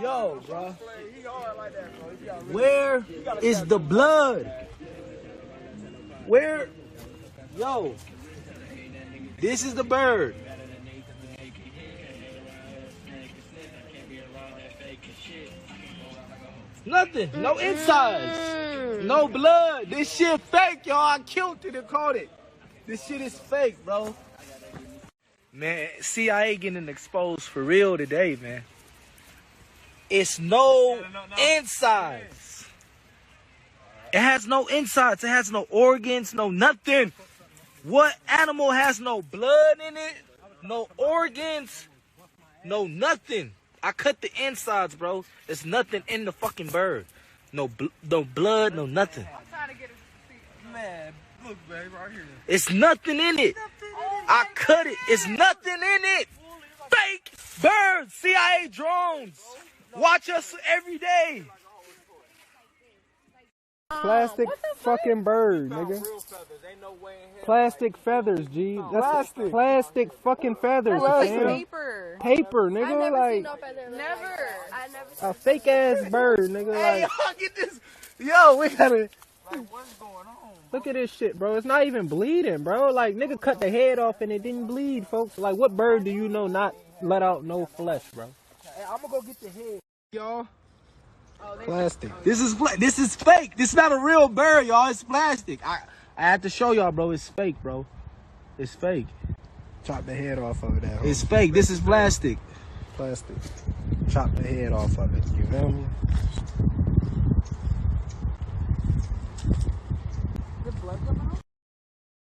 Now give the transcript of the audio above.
Yo, bro. Where is the blood? Where? Yo. This is the bird. Nothing. No insides. No blood. This shit fake, y'all. I killed it and caught it. This shit is fake, bro. Man, CIA getting exposed for real today, man. It's no insides. It has no insides. It has no organs, no nothing. What animal has no blood in it? No organs? No nothing. I cut the insides, bro. There's nothing in the fucking bird. No blood, no nothing. I'm trying to get a Man, look, babe, right here. It's nothing in it. I cut it. It's nothing in it. Fake birds, CIA drones. Watch us every day. Plastic fucking bird, nigga. Plastic feathers, G. That's plastic fucking feathers, man. paper. Paper, nigga. Like Never. I never. a fake ass bird, nigga. Hey, Like, y'all get this. Yo, we gotta. What's going on? look at this shit, bro. It's not even bleeding, bro. Like, nigga cut the head off and it didn't bleed, folks. Like, what bird do you know not let out no flesh, bro? Hey, I'm gonna go get the head, y'all. Plastic. This is fake. This is not a real bird, y'all. It's plastic. I have to show y'all, bro. It's fake, bro. It's fake. Chop the head off of that. It's fake. This is plastic. Plastic. Chop the head off of it. You feel me?